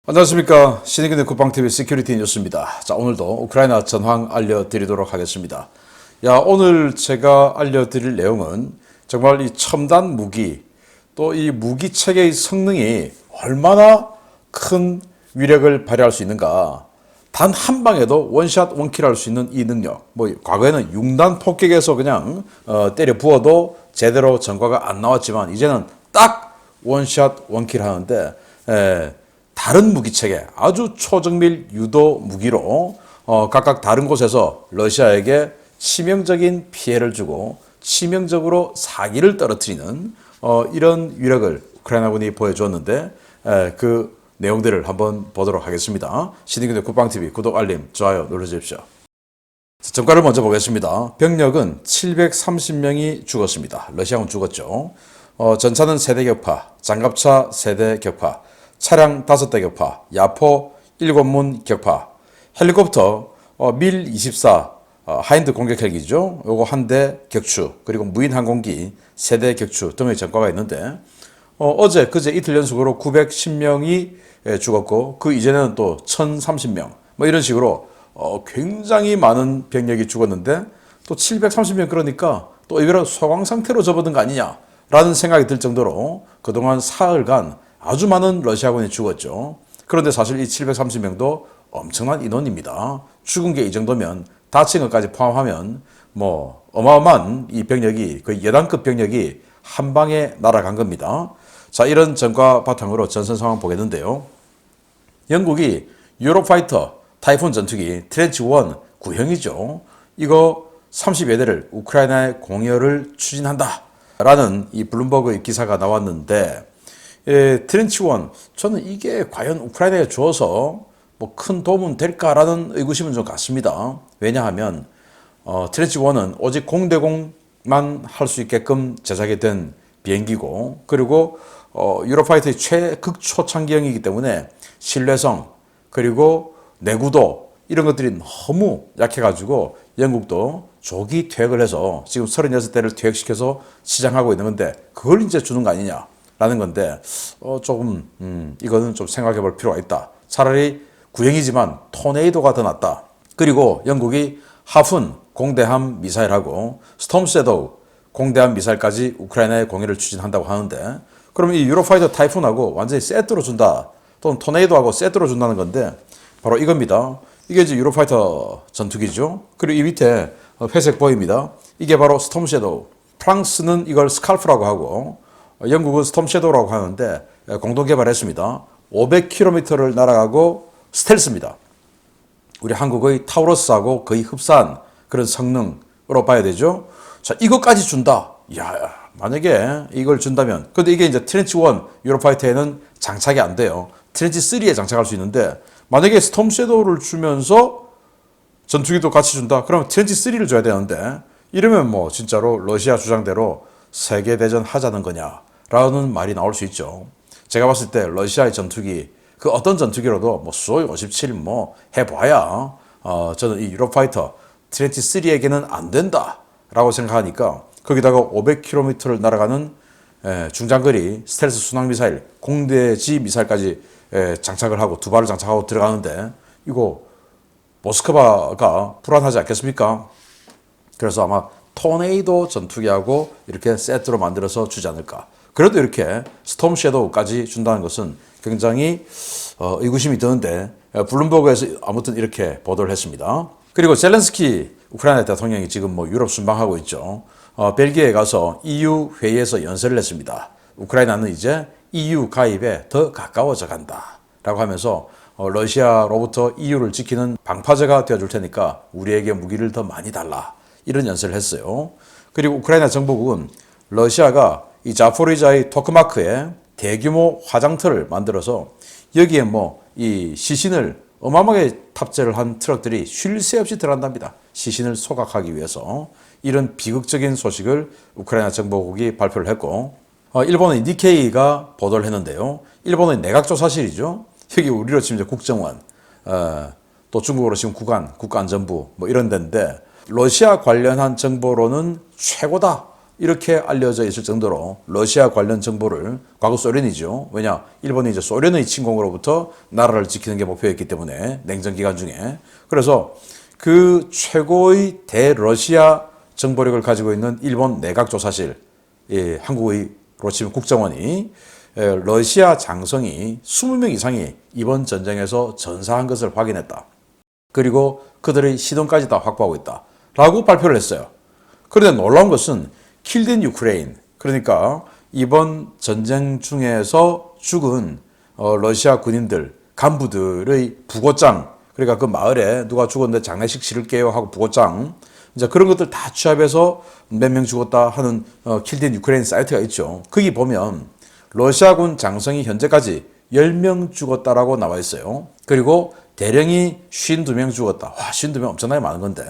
안녕하십니까. 신의균의 국방TV 시큐리티 뉴스입니다. 자, 오늘도 우크라이나 전황 알려드리도록 하겠습니다. 오늘 제가 알려드릴 내용은 정말 이 첨단 무기, 또 이 무기 체계의 성능이 얼마나 큰 위력을 발휘할 수 있는가. 단 한 방에도 원샷 원킬 할 수 있는 이 능력. 과거에는 융단 폭격에서 그냥 때려 부어도 제대로 전과가 안 나왔지만 이제는 딱 원샷 원킬 하는데 다른 무기체계, 아주 초정밀 유도 무기로 각각 다른 곳에서 러시아에게 치명적인 피해를 주고 치명적으로 사기를 떨어뜨리는 이런 위력을 우크라이나군이 보여주었는데 그 내용들을 한번 보도록 하겠습니다. 신의균의 국방TV 구독, 알림, 좋아요 눌러주십시오. 전과를 먼저 보겠습니다. 병력은 730명이 죽었습니다. 러시아군 죽었죠. 전차는 3대 격파, 장갑차 3대 격파, 차량 5대 격파, 야포 7문 격파, 헬리콥터 밀24 하인드 공격 헬기죠. 요거 1대 격추, 그리고 무인 항공기 3대 격추 등의 전과가 있는데 어제 그제 이틀 연속으로 910명이 죽었고 그 이전에는 또 1030명 이런 식으로 굉장히 많은 병력이 죽었는데 또 730명 그러니까 또 이거를 소강 상태로 접어든 거 아니냐라는 생각이 들 정도로 그동안 사흘간 아주 많은 러시아군이 죽었죠. 그런데 사실 이 730명도 엄청난 인원입니다. 죽은 게 이 정도면 다친 것까지 포함하면 어마어마한 이 병력이 거의 여단급 병력이 한 방에 날아간 겁니다. 자, 이런 전과 바탕으로 전선 상황 보겠는데요. 영국이 유로파이터 타이푼 전투기 트렌치 1 구형이죠. 이거 30여 대를 우크라이나에 공여를 추진한다 라는 이 블룸버그의 기사가 나왔는데 트렌치 1 저는 이게 과연 우크라이나에 주어서 큰 도움은 될까라는 의구심은 좀 같습니다. 왜냐하면 트렌치 1은 오직 공대공만 할 수 있게끔 제작이 된 비행기고 그리고 유로파이터의 최극초창기형이기 때문에 신뢰성 그리고 내구도 이런 것들이 너무 약해가지고 영국도 조기 퇴역을 해서 지금 36대를 퇴역시켜서 시장하고 있는 건데 그걸 이제 주는 거 아니냐라는 건데 조금 이거는 좀 생각해 볼 필요가 있다. 차라리 구형이지만 토네이도가 더 낫다. 그리고 영국이 하푼 공대함 미사일하고 스톰 섀도우 공대함 미사일까지 우크라이나에 공여를 추진한다고 하는데 그럼 이 유로파이터 타이푼하고 완전히 세트로 준다. 또는 토네이도하고 세트로 준다는 건데 바로 이겁니다. 이게 이제 유로파이터 전투기죠. 그리고 이 밑에 회색 보입니다. 이게 바로 스톰 섀도우. 프랑스는 이걸 스칼프라고 하고 영국은 스톰 섀도우라고 하는데 공동 개발했습니다. 500km를 날아가고 스텔스입니다. 우리 한국의 타우러스하고 거의 흡사한 그런 성능으로 봐야 되죠. 자, 이것까지 준다. 만약에 이걸 준다면, 근데 이게 이제 트렌치 1 유로파이터에는 장착이 안 돼요. 트렌치 3에 장착할 수 있는데, 만약에 스톰 섀도우를 주면서 전투기도 같이 준다. 그러면 트렌치 3를 줘야 되는데, 이러면 진짜로 러시아 주장대로 세계대전 하자는 거냐라는 말이 나올 수 있죠. 제가 봤을 때 러시아의 전투기, 그 어떤 전투기로도 수호이 57 해봐야 저는 이 유로파이터 트렌치 3에게는 안 된다라고 생각하니까 거기다가 500km를 날아가는 중장거리 스텔스 순항미사일 공대지 미사일까지 장착을 하고 두 발을 장착하고 들어가는데 이거 모스크바가 불안하지 않겠습니까? 그래서 아마 토네이도 전투기하고 이렇게 세트로 만들어서 주지 않을까. 그래도 이렇게 스톰 섀도우까지 준다는 것은 굉장히 의구심이 드는데 블룸버그에서 아무튼 이렇게 보도를 했습니다. 그리고 젤렌스키 우크라이나 대통령이 지금 유럽 순방하고 있죠. 벨기에에 가서 EU 회의에서 연설을 했습니다. 우크라이나는 이제 EU 가입에 더 가까워져 간다 라고 하면서 러시아로부터 EU를 지키는 방파제가 되어줄 테니까 우리에게 무기를 더 많이 달라 이런 연설을 했어요. 그리고 우크라이나 정보국은 러시아가 이 자포리자의 토크마크에 대규모 화장터를 만들어서 여기에 이 시신을 어마어마하게 탑재를 한 트럭들이 쉴 새 없이 들어간답니다. 시신을 소각하기 위해서. 이런 비극적인 소식을 우크라이나 정보국이 발표를 했고 일본의 니케이가 보도를 했는데요. 일본의 내각조사실이죠. 여기 우리로 치면 이제 국정원, 또 중국어로 치면 국안전부 이런 데인데 러시아 관련한 정보로는 최고다 이렇게 알려져 있을 정도로 러시아 관련 정보를 과거 소련이죠. 왜냐? 일본이 이제 소련의 침공으로부터 나라를 지키는 게 목표였기 때문에 냉전 기간 중에. 그래서 그 최고의 대러시아 정보력을 가지고 있는 일본 내각조사실, 한국의로 치면 국정원이 러시아 장성이 20명 이상이 이번 전쟁에서 전사한 것을 확인했다. 그리고 그들의 시동까지 다 확보하고 있다. 라고 발표를 했어요. 그런데 놀라운 것은 killed in Ukraine, 그러니까 이번 전쟁 중에서 죽은 러시아 군인들, 간부들의 부고장, 그러니까 그 마을에 누가 죽었는데 장례식 치를게요 하고 부고장, 이제 그런 것들 다 취합해서 몇 명 죽었다 하는 killed in Ukraine 사이트가 있죠. 거기 보면 러시아군 장성이 현재까지 10명 죽었다라고 나와 있어요. 그리고 대령이 52명 죽었다. 와, 52명 엄청나게 많은 건데.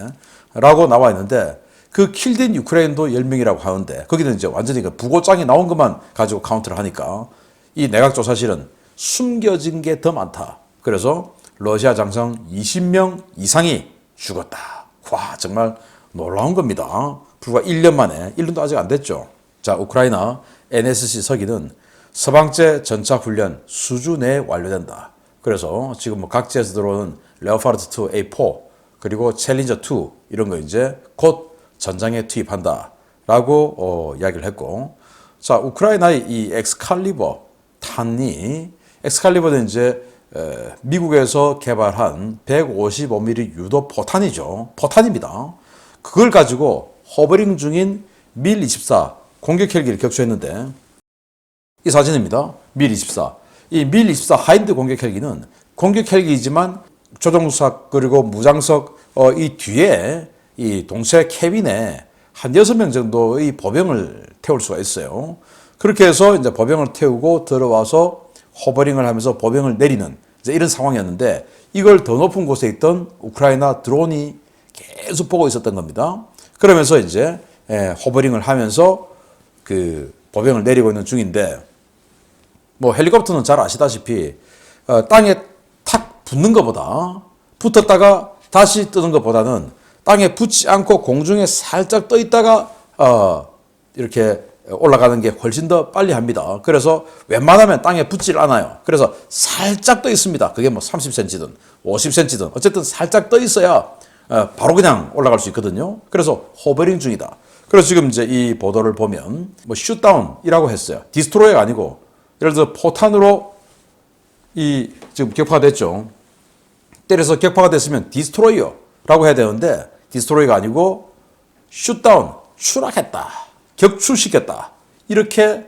라고 나와 있는데 그 killed in Ukraine도 10명이라고 하는데 거기는 이제 완전히 그 부고장이 나온 것만 가지고 카운트를 하니까 이 내각조사실은 숨겨진 게 더 많다. 그래서 러시아 장성 20명 이상이 죽었다. 와, 정말 놀라운 겁니다. 불과 1년 만에, 1년도 아직 안 됐죠. 자, 우크라이나 NSC 서기는 서방제 전차 훈련 수주 내에 완료된다. 그래서 지금 뭐 각지에서 들어오는 레오파르트 2 A4 그리고 챌린저 2 이런 거 이제 곧 전장에 투입한다라고 이야기를 했고, 자, 우크라이나의 이 엑스칼리버 탄이, 엑스칼리버는 이제 미국에서 개발한 155mm 유도 포탄이죠. 포탄입니다. 그걸 가지고 허버링 중인 밀24 공격 헬기를 격추했는데, 이 사진입니다. 밀24. 이 밀24 하인드 공격 헬기는 공격 헬기이지만 조종석 그리고 무장석 이 뒤에 이 동체 캐빈에 한 6명 정도의 보병을 태울 수가 있어요. 그렇게 해서 이제 보병을 태우고 들어와서 호버링을 하면서 보병을 내리는 이제 이런 상황이었는데, 이걸 더 높은 곳에 있던 우크라이나 드론이 계속 보고 있었던 겁니다. 그러면서 이제 호버링을 하면서 그 보병을 내리고 있는 중인데, 뭐 헬리콥터는 잘 아시다시피 땅에 탁 붙는 것보다, 붙었다가 다시 뜨는 것보다는 땅에 붙지 않고 공중에 살짝 떠 있다가 이렇게 올라가는 게 훨씬 더 빨리 합니다. 그래서 웬만하면 땅에 붙질 않아요. 그래서 살짝 떠 있습니다. 그게 뭐 30cm든 50cm든 어쨌든 살짝 떠 있어야 바로 그냥 올라갈 수 있거든요. 그래서 호버링 중이다. 그래서 지금 이제 이 보도를 보면 뭐 슛다운이라고 했어요. 디스트로이가 아니고, 예를 들어 포탄으로 이 지금 격파가 됐죠. 때려서 격파가 됐으면 디스트로이어라고 해야 되는데 디스트로이가 아니고 슛다운, 추락했다, 격추시켰다, 이렇게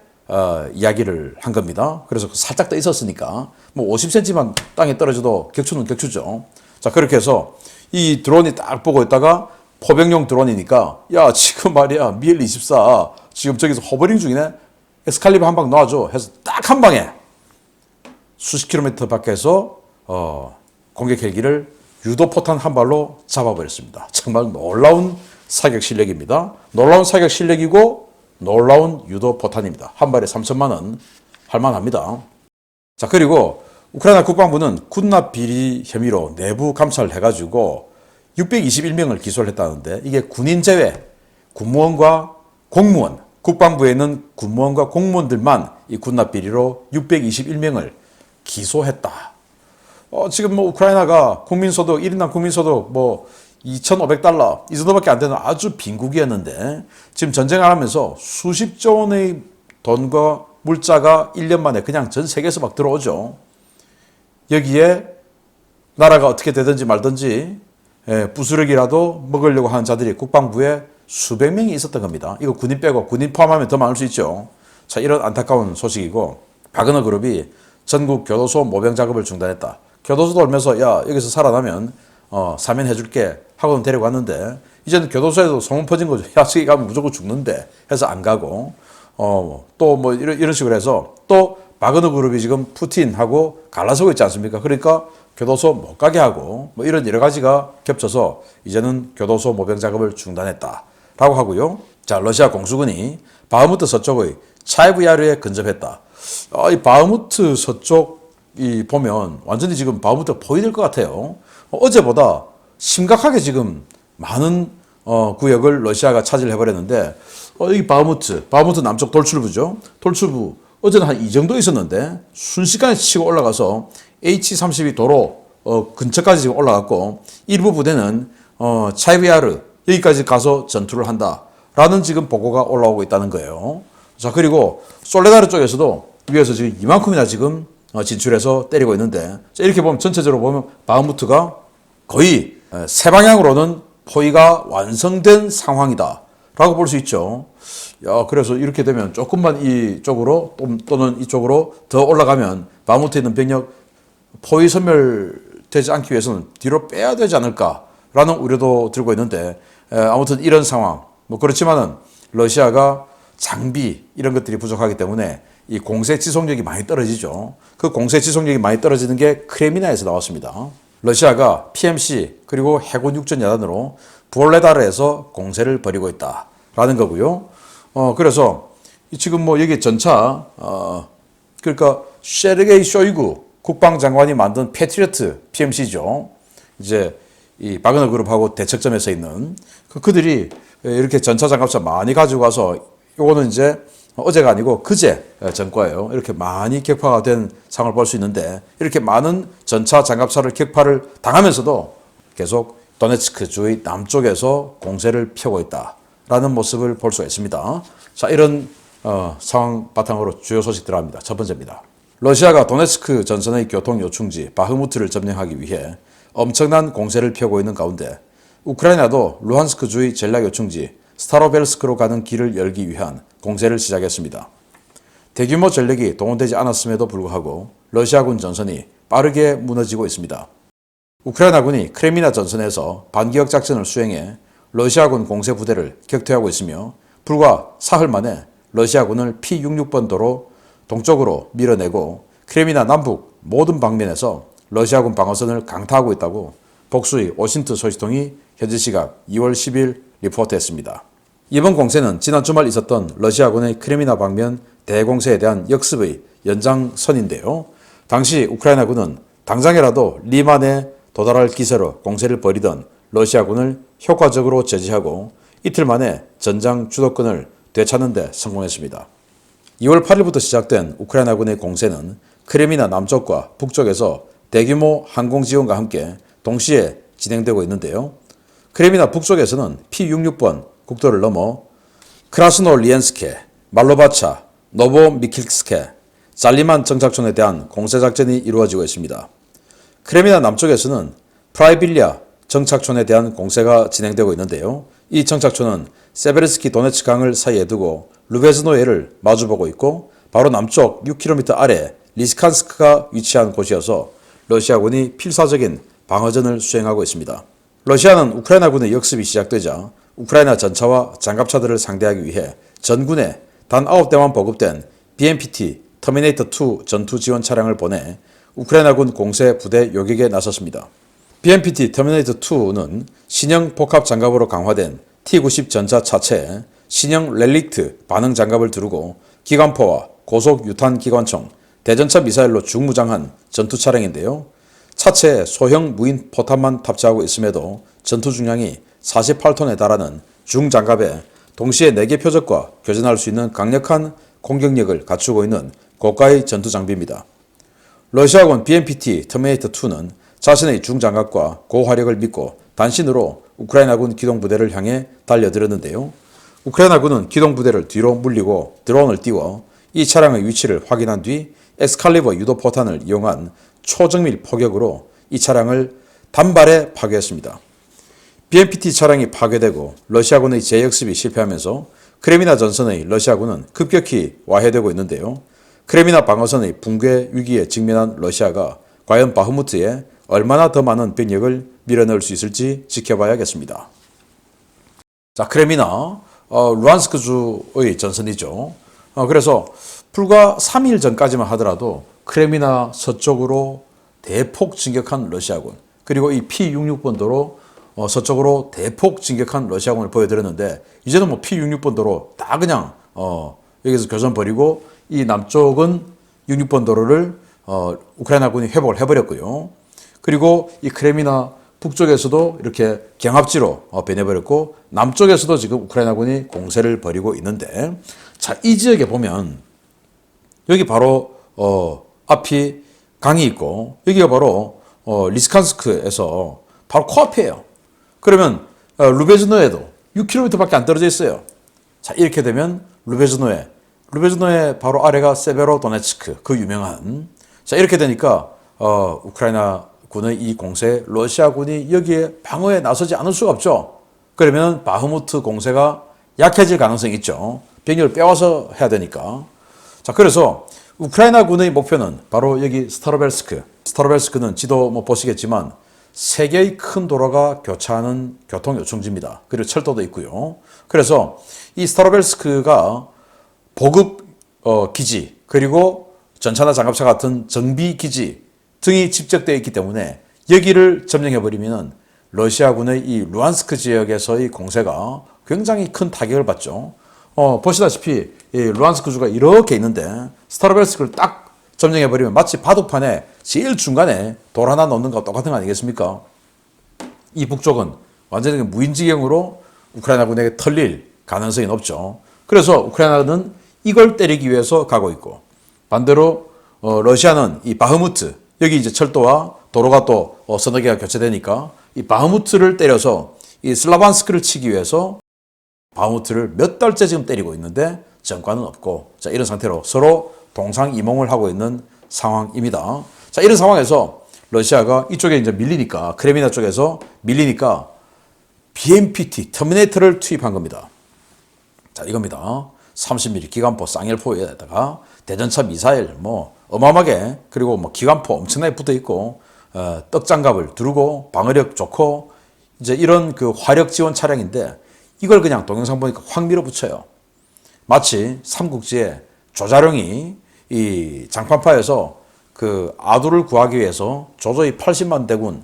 이야기를 한 겁니다. 그래서 살짝 떠 있었으니까 뭐 50cm만 땅에 떨어져도 격추는 격추죠. 자, 그렇게 해서 이 드론이 딱 보고 있다가 포병용 드론이니까, 야, 지금 말이야 밀24 지금 저기서 호버링 중이네, 엑스칼리버 한 방 놔줘 해서 딱 한 방에 수십 킬로미터 밖에서 공격 헬기를 유도포탄 한 발로 잡아버렸습니다. 정말 놀라운 사격 실력입니다. 놀라운 사격 실력이고 놀라운 유도포탄입니다. 한 발에 3천만 원 할만합니다. 자, 그리고 우크라이나 국방부는 군납 비리 혐의로 내부 감찰을 해가지고 621명을 기소를 했다는데, 이게 군인 제외 군무원과 공무원, 국방부에 있는 군무원과 공무원들만 이 군납 비리로 621명을 기소했다. 지금 뭐 우크라이나가 국민소득, 1인당 국민소득 뭐 2,500달러 이 정도밖에 안 되는 아주 빈국이었는데, 지금 전쟁을 하면서 수십조 원의 돈과 물자가 1년 만에 그냥 전 세계에서 막 들어오죠. 여기에 나라가 어떻게 되든지 말든지 부스러기라도 먹으려고 하는 자들이 국방부에 수백 명이 있었던 겁니다. 이거 군인 빼고 군인 포함하면 더 많을 수 있죠. 자, 이런 안타까운 소식이고, 바그너 그룹이 전국 교도소 모병 작업을 중단했다. 교도소 돌면서 야, 여기서 살아나면 사면해줄게 하고는 데려갔는데, 이제는 교도소에도 소문 퍼진 거죠. 야, 저기 가면 무조건 죽는데 해서 안 가고, 또 뭐 이런 식으로 해서 또 바그너 그룹이 지금 푸틴하고 갈라서고 있지 않습니까? 그러니까 교도소 못 가게 하고 뭐 이런 여러 가지가 겹쳐서 이제는 교도소 모병 작업을 중단했다라고 하고요. 자, 러시아 공수군이 바흐무트 서쪽의 차이브야르에 근접했다. 이 바흐무트 서쪽이 보면 완전히 지금 바흐무트가 포위될 것 같아요. 어제보다 심각하게 지금 많은 구역을 러시아가 차지를 해버렸는데, 여기 바흐무트 남쪽 돌출부죠. 돌출부 어제는 한 이 정도 있었는데 순식간에 치고 올라가서 H-32 도로 근처까지 지금 올라갔고 일부 부대는 차이비아르 여기까지 가서 전투를 한다라는 지금 보고가 올라오고 있다는 거예요. 자, 그리고 솔레다르 쪽에서도 위에서 지금 이만큼이나 지금 진출해서 때리고 있는데, 자, 이렇게 보면 전체적으로 보면 바흐무트가 거의 세 방향으로는 포위가 완성된 상황이다 라고 볼 수 있죠. 야, 그래서 이렇게 되면 조금만 이쪽으로 또는 이쪽으로 더 올라가면 바흐무트에 있는 병력 포위 소멸되지 않기 위해서는 뒤로 빼야 되지 않을까라는 우려도 들고 있는데, 아무튼 이런 상황, 뭐 그렇지만은 러시아가 장비 이런 것들이 부족하기 때문에 이 공세 지속력이 많이 떨어지죠. 그 공세 지속력이 많이 떨어지는 게 크레미나에서 나왔습니다. 러시아가 PMC 그리고 해군 육전 야단으로 부올레다르에서 공세를 벌이고 있다라는 거고요. 그래서 지금 뭐 여기 전차 그러니까 셰르게이 쇼이구 국방장관이 만든 패트리어트 PMC죠. 이제 이 바그너 그룹하고 대척점에 서 있는 그들이 이렇게 전차 장갑차 많이 가지고 가서 요거는 이제 어제가 아니고 그제 전과예요. 이렇게 많이 격파가 된 상황을 볼 수 있는데, 이렇게 많은 전차 장갑차를 격파를 당하면서도 계속 도네츠크 주의 남쪽에서 공세를 펴고 있다라는 모습을 볼 수가 있습니다. 자, 이런 상황 바탕으로 주요 소식 들어갑니다. 첫 번째입니다. 러시아가 도네츠크 전선의 교통 요충지 바흐무트를 점령하기 위해 엄청난 공세를 펴고 있는 가운데 우크라이나도 루한스크 주의 전략 요충지 스타로벨스크로 가는 길을 열기 위한 공세를 시작했습니다. 대규모 전력이 동원되지 않았음에도 불구하고 러시아군 전선이 빠르게 무너지고 있습니다. 우크라이나군이 크레미나 전선에서 반기역 작전을 수행해 러시아군 공세 부대를 격퇴하고 있으며, 불과 사흘 만에 러시아군을 P-66번 도로 동쪽으로 밀어내고 크레미나 남북 모든 방면에서 러시아군 방어선을 강타하고 있다고 복수의 오신트 소식통이 현지 시각 2월 10일 리포트했습니다. 이번 공세는 지난 주말 있었던 러시아군의 크레미나 방면 대공세에 대한 역습의 연장선인데요. 당시 우크라이나군은 당장이라도 리만에 도달할 기세로 공세를 벌이던 러시아군을 효과적으로 제지하고 이틀 만에 전장 주도권을 되찾는 데 성공했습니다. 2월 8일부터 시작된 우크라이나군의 공세는 크레미나 남쪽과 북쪽에서 대규모 항공 지원과 함께 동시에 진행되고 있는데요. 크레미나 북쪽에서는 P-66번 국도를 넘어 크라스노리엔스케, 말로바차, 노보미킬스케, 잘리만 정착촌에 대한 공세작전이 이루어지고 있습니다. 크레미나 남쪽에서는 프라이빌리아 정착촌에 대한 공세가 진행되고 있는데요. 이 정착촌은 세베르스키 도네츠 강을 사이에 두고 루베즈노예를 마주보고 있고, 바로 남쪽 6km 아래 리스칸스크가 위치한 곳이어서 러시아군이 필사적인 방어전을 수행하고 있습니다. 러시아는 우크라이나군의 역습이 시작되자 우크라이나 전차와 장갑차들을 상대하기 위해 전군에 단 9대만 보급된 BMPT 터미네이터2 전투 지원 차량을 보내 우크라이나군 공세 부대 요격에 나섰습니다. BMPT 터미네이터2는 신형 복합 장갑으로 강화된 T-90 전차 차체에 신형 렐릭트 반응 장갑을 두르고 기관포와 고속 유탄 기관총, 대전차 미사일로 중무장한 전투 차량인데요. 차체에 소형 무인 포탄만 탑재하고 있음에도 전투 중량이 48톤에 달하는 중장갑에 동시에 4개 표적과 교전할 수 있는 강력한 공격력을 갖추고 있는 고가의 전투 장비입니다. 러시아군 BMPT 터미네이터2는 자신의 중장갑과 고화력을 믿고 단신으로 우크라이나군 기동부대를 향해 달려들었는데요. 우크라이나군은 기동부대를 뒤로 물리고 드론을 띄워 이 차량의 위치를 확인한 뒤 엑스칼리버 유도포탄을 이용한 초정밀 포격으로 이 차량을 단발에 파괴했습니다. BMPT 차량이 파괴되고 러시아군의 재역습이 실패하면서 크레미나 전선의 러시아군은 급격히 와해되고 있는데요. 크레미나 방어선의 붕괴 위기에 직면한 러시아가 과연 바흐무트에 얼마나 더 많은 병력을 밀어넣을 수 있을지 지켜봐야겠습니다. 자, 크레미나 루안스크주의 전선이죠. 그래서 불과 3일 전까지만 하더라도 크레미나 서쪽으로 대폭 진격한 러시아군, 그리고 이 P-66번도로 서쪽으로 대폭 진격한 러시아군을 보여드렸는데, 이제는 뭐 P-66번도로 다 그냥 여기서 교전 벌이고 이 남쪽은 66번도로를 우크라이나군이 회복을 해버렸고요. 그리고 이 크레미나 북쪽에서도 이렇게 경합지로 변해버렸고 남쪽에서도 지금 우크라이나군이 공세를 벌이고 있는데 자, 이 지역에 보면 여기 바로 앞이 강이 있고 여기가 바로 리스칸스크에서 바로 코앞이에요. 그러면 루베즈노에도 6km밖에 안 떨어져 있어요. 자, 이렇게 되면 루베즈노의 바로 아래가 세베로도네츠크, 그 유명한. 자, 이렇게 되니까 우크라이나 군의 이 공세에 러시아군이 여기에 방어에 나서지 않을 수가 없죠. 그러면 바흐무트 공세가 약해질 가능성이 있죠. 병력을 빼와서 해야 되니까. 자, 그래서 우크라이나 군의 목표는 바로 여기 스타로벨스크. 스타로벨스크는 지도 뭐 보시겠지만 세 개의 큰 도로가 교차하는 교통 요충지입니다. 그리고 철도도 있고요. 그래서 이 스타로벨스크가 보급 기지 그리고 전차나 장갑차 같은 정비 기지 등이 집적되어 있기 때문에 여기를 점령해버리면 러시아군의 이 루안스크 지역에서의 공세가 굉장히 큰 타격을 받죠. 보시다시피 이 루안스크주가 이렇게 있는데 스타로벨스크를 딱 점령해버리면 마치 바둑판에 제일 중간에 돌 하나 넣는 것과 똑같은 거 아니겠습니까? 이 북쪽은 완전히 무인지경으로 우크라이나군에게 털릴 가능성이 높죠. 그래서 우크라이나는 이걸 때리기 위해서 가고 있고 반대로 러시아는 이 바흐무트 여기 이제 철도와 도로가 또 서너 개가 교체되니까 이 바흐무트를 때려서 이 슬라반스크를 치기 위해서 바흐무트를 몇 달째 지금 때리고 있는데 전과는 없고 자, 이런 상태로 서로 동상이몽을 하고 있는 상황입니다. 자, 이런 상황에서 러시아가 이쪽에 이제 밀리니까 크레미나 쪽에서 밀리니까 BMPT 터미네이터를 투입한 겁니다. 자, 이겁니다. 30mm 기관포 쌍열포에다가 대전차 미사일 뭐 어마어마하게 그리고 뭐 기관포 엄청나게 붙어 있고 떡장갑을 두르고 방어력 좋고 이제 이런 그 화력 지원 차량인데 이걸 그냥 동영상 보니까 확 밀어붙여요. 마치 삼국지에 조자룡이 이 장판파에서 그 아두를 구하기 위해서 조조의 80만 대군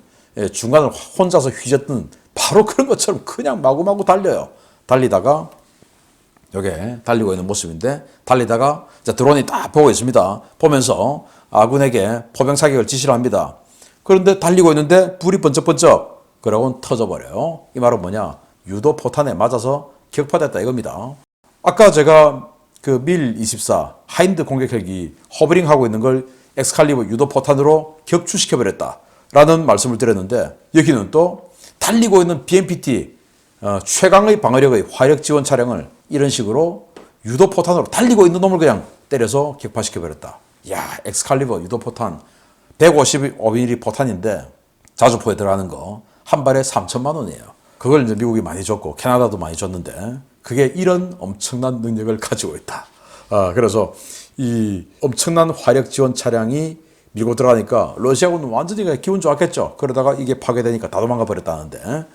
중간을 혼자서 휘젓던 바로 그런 것처럼 그냥 마구마구 달려요. 달리다가 요게 달리고 있는 모습인데 달리다가 드론이 딱 보고 있습니다. 보면서 아군에게 포병 사격을 지시를 합니다. 그런데 달리고 있는데 불이 번쩍번쩍 그러고는 터져버려요. 이 말은 뭐냐? 유도 포탄에 맞아서 격파됐다 이겁니다. 아까 제가 그 밀24 하인드 공격 헬기 허버링하고 있는 걸 엑스칼리버 유도 포탄으로 격추시켜버렸다 라는 말씀을 드렸는데 여기는 또 달리고 있는 BMPT 최강의 방어력의 화력 지원 차량을 이런 식으로 유도 포탄으로 달리고 있는 놈을 그냥 때려서 격파시켜버렸다. 야, 엑스칼리버 유도 포탄 155mm 포탄인데 자주포에 들어가는 거 한 발에 3천만 원이에요. 그걸 이제 미국이 많이 줬고 캐나다도 많이 줬는데 그게 이런 엄청난 능력을 가지고 있다. 그래서 이 엄청난 화력 지원 차량이 밀고 들어가니까 러시아군은 완전히 기분 좋았겠죠. 그러다가 이게 파괴되니까 다 도망가 버렸다는데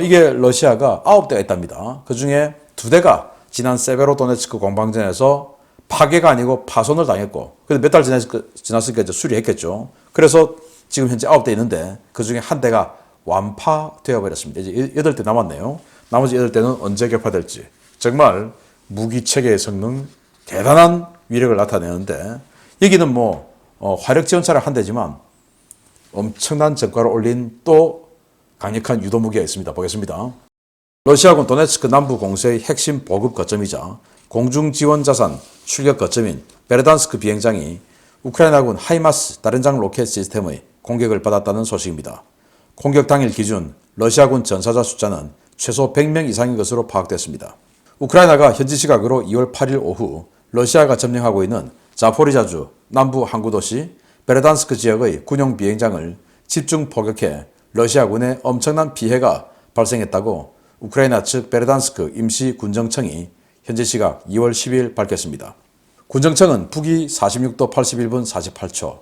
이게 러시아가 9대가 있답니다. 그 중에 2대가 지난 세베로도네츠크 공방전에서 파괴가 아니고 파손을 당했고 근데 몇 달 지났으니까 이제 수리했겠죠. 그래서 지금 현재 9대 있는데 그 중에 한 대가 완파되어 버렸습니다. 이제 8대 남았네요. 나머지 8대는 언제 격파될지. 정말 무기체계의 성능 대단한 위력을 나타내는데 여기는 뭐 화력 지원차량 한 대지만 엄청난 전과를 올린 또 강력한 유도무기가 있습니다. 보겠습니다. 러시아군 도네츠크 남부 공세의 핵심 보급 거점이자 공중지원자산 출격 거점인 베르단스크 비행장이 우크라이나군 하이마스 다른장 로켓 시스템의 공격을 받았다는 소식입니다. 공격 당일 기준 러시아군 전사자 숫자는 최소 100명 이상인 것으로 파악됐습니다. 우크라이나가 현지 시각으로 2월 8일 오후 러시아가 점령하고 있는 자포리자주 남부 항구 도시 베르단스크 지역의 군용 비행장을 집중 포격해 러시아군에 엄청난 피해가 발생했다고 우크라이나 측 베르단스크 임시 군정청이 현지 시각 2월 10일 밝혔습니다. 군정청은 북위 46도 81분 48초,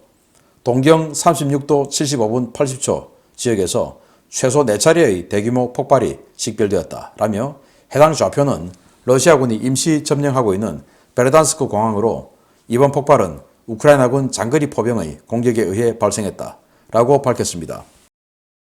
동경 36도 75분 80초 지역에서 최소 4차례의 대규모 폭발이 식별되었다라며 해당 좌표는 러시아군이 임시 점령하고 있는 베르단스크 공항으로 이번 폭발은 우크라이나군 장거리 포병의 공격에 의해 발생했다라고 밝혔습니다.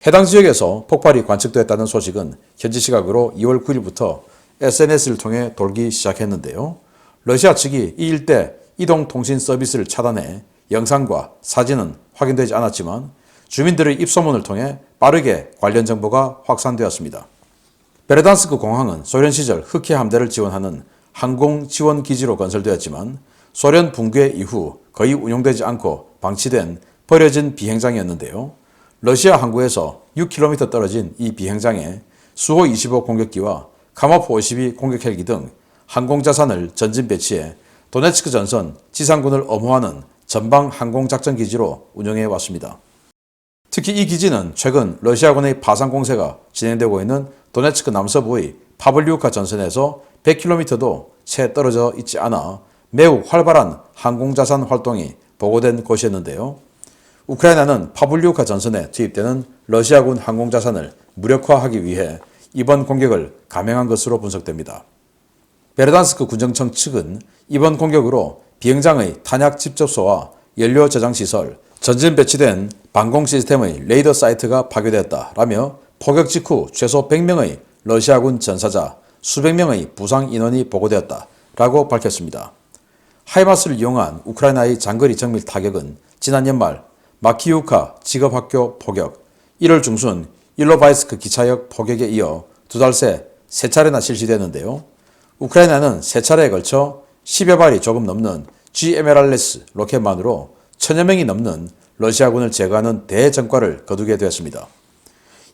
해당 지역에서 폭발이 관측되었다는 소식은 현지 시각으로 2월 9일부터 SNS를 통해 돌기 시작했는데요. 러시아 측이 이 일대 이동통신 서비스를 차단해 영상과 사진은 확인되지 않았지만 주민들의 입소문을 통해 빠르게 관련 정보가 확산되었습니다. 베르단스크 공항은 소련 시절 흑해 함대를 지원하는 항공 지원 기지로 건설되었지만 소련 붕괴 이후 거의 운용되지 않고 방치된 버려진 비행장이었는데요. 러시아 항구에서 6km 떨어진 이 비행장에 수호 25 공격기와 카모프 52 공격 헬기 등 항공자산을 전진 배치해 도네츠크 전선 지상군을 엄호하는 전방 항공작전기지로 운영해 왔습니다. 특히 이 기지는 최근 러시아군의 파상 공세가 진행되고 있는 도네츠크 남서부의 파블리우카 전선에서 100km도 채 떨어져 있지 않아 매우 활발한 항공자산 활동이 보고된 곳이었는데요. 우크라이나는 파블리우카 전선에 투입되는 러시아군 항공자산을 무력화하기 위해 이번 공격을 감행한 것으로 분석됩니다. 베르단스크 군정청 측은 이번 공격으로 비행장의 탄약 집접소와 연료 저장 시설, 전진 배치된 방공 시스템의 레이더 사이트가 파괴되었다라며 포격 직후 최소 100명의 러시아군 전사자, 수백 명의 부상 인원이 보고되었다라고 밝혔습니다. 하이마스를 이용한 우크라이나의 장거리 정밀 타격은 지난 연말 마키우카 직업학교 포격, 1월 중순 일로바이스크 기차역 포격에 이어 두 달 새 세 차례나 실시되는데요. 우크라이나는 세 차례에 걸쳐 10여 발이 조금 넘는 GMLRS 로켓만으로 1000여 명이 넘는 러시아군을 제거하는 대전과를 거두게 되었습니다.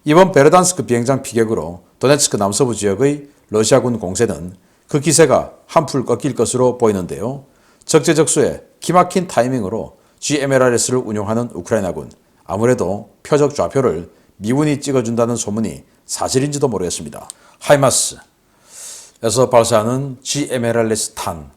이번 베르단스크 비행장 피격으로 도네츠크 남서부 지역의 러시아군 공세는 그 기세가 한풀 꺾일 것으로 보이는데요. 적재적소에 기막힌 타이밍으로 GMLRS를 운용하는 우크라이나군, 아무래도 표적 좌표를 미군이 찍어준다는 소문이 사실인지도 모르겠습니다. 하이마스에서 발사하는 GMLRS 탄,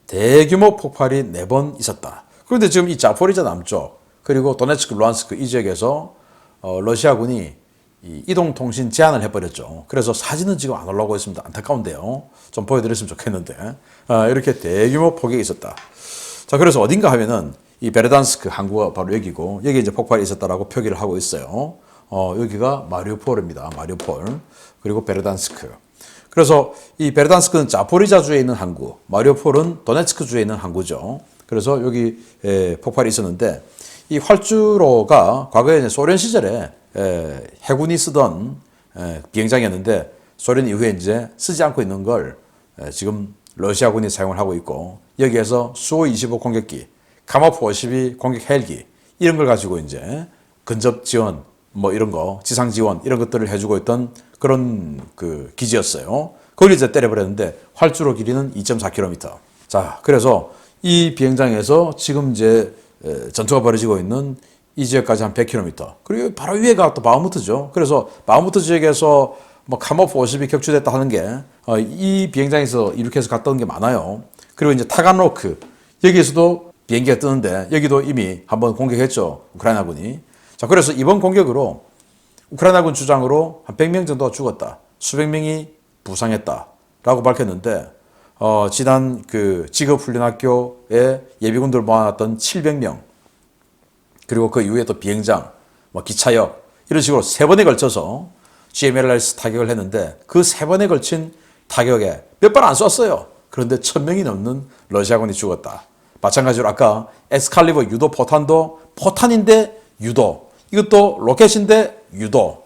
대규모 폭발이 4번 있었다. 그런데 지금 이 자포리자 남쪽 그리고 도네츠크, 루안스크 이 지역에서 러시아군이 이동통신 제한을 해버렸죠. 그래서 사진은 지금 안 올라오고 있습니다. 안타까운데요. 좀 보여드렸으면 좋겠는데 이렇게 대규모 폭격이 있었다. 자, 그래서 어딘가 하면은 이 베르단스크 항구가 바로 여기고 여기 이제 폭발이 있었다라고 표기를 하고 있어요. 여기가 마리우폴입니다. 마리우폴 그리고 베르단스크. 그래서 이 베르단스크는 자포리자주에 있는 항구, 마리우폴은 도네츠크주에 있는 항구죠. 그래서 여기 폭발이 있었는데 이 활주로가 과거에 이제 소련 시절에 해군이 쓰던 비행장이었는데 소련 이후에 이제 쓰지 않고 있는 걸 지금 러시아군이 사용을 하고 있고 여기에서 수호 25 공격기, 카모프 52 공격 헬기 이런 걸 가지고 이제 근접 지원 뭐 이런 거 지상 지원 이런 것들을 해주고 있던 그런 그 기지였어요. 그걸 이제 때려버렸는데 활주로 길이는 2.4km. 자, 그래서 이 비행장에서 지금 이제 전투가 벌어지고 있는 이 지역까지 한 100km. 그리고 바로 위에가 또 바흐무트죠. 그래서 바흐무트 지역에서 뭐 카모프 50이 격추됐다 하는 게 이 비행장에서 이렇게 해서 갔다 온 게 많아요. 그리고 이제 타간로크 여기에서도 비행기가 뜨는데 여기도 이미 한번 공격했죠. 우크라이나군이. 자, 그래서 이번 공격으로 우크라이나군 주장으로 한 100명 정도가 죽었다. 수백 명이 부상했다라고 밝혔는데 지난 그 직업훈련학교에 예비군들 모아놨던 700명 그리고 그 이후에 또 비행장, 뭐 기차역 이런 식으로 3번에 걸쳐서 GMLRS 타격을 했는데 그 3번에 걸친 타격에 몇 발 안 쐈어요. 그런데 1000명이 넘는 러시아군이 죽었다. 마찬가지로 아까 엑스칼리버 유도 포탄도 포탄인데 유도, 이것도 로켓인데 유도.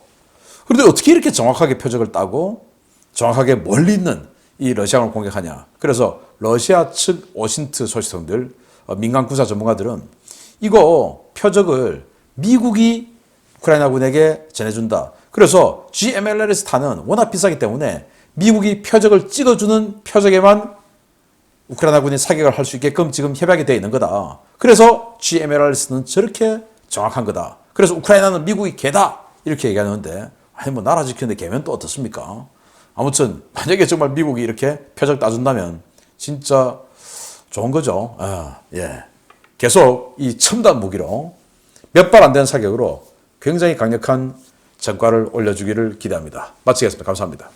그런데 어떻게 이렇게 정확하게 표적을 따고 정확하게 멀리 있는 이 러시아군을 공격하냐. 그래서 러시아 측 오신트 소식통들, 민간 군사 전문가들은 이거 표적을 미국이 우크라이나군에게 전해준다. 그래서 GMLRS 탄은 워낙 비싸기 때문에 미국이 표적을 찍어주는 표적에만 우크라이나군이 사격을 할 수 있게끔 지금 협약이 되어 있는 거다. 그래서 GMLRS는 저렇게 정확한 거다. 그래서 우크라이나는 미국이 개다. 이렇게 얘기하는데 아니 뭐 나라 지키는데 개면 또 어떻습니까? 아무튼 만약에 정말 미국이 이렇게 표적 따준다면 진짜 좋은 거죠. 예. 계속 이 첨단 무기로 몇 발 안 되는 사격으로 굉장히 강력한 전과를 올려주기를 기대합니다. 마치겠습니다. 감사합니다.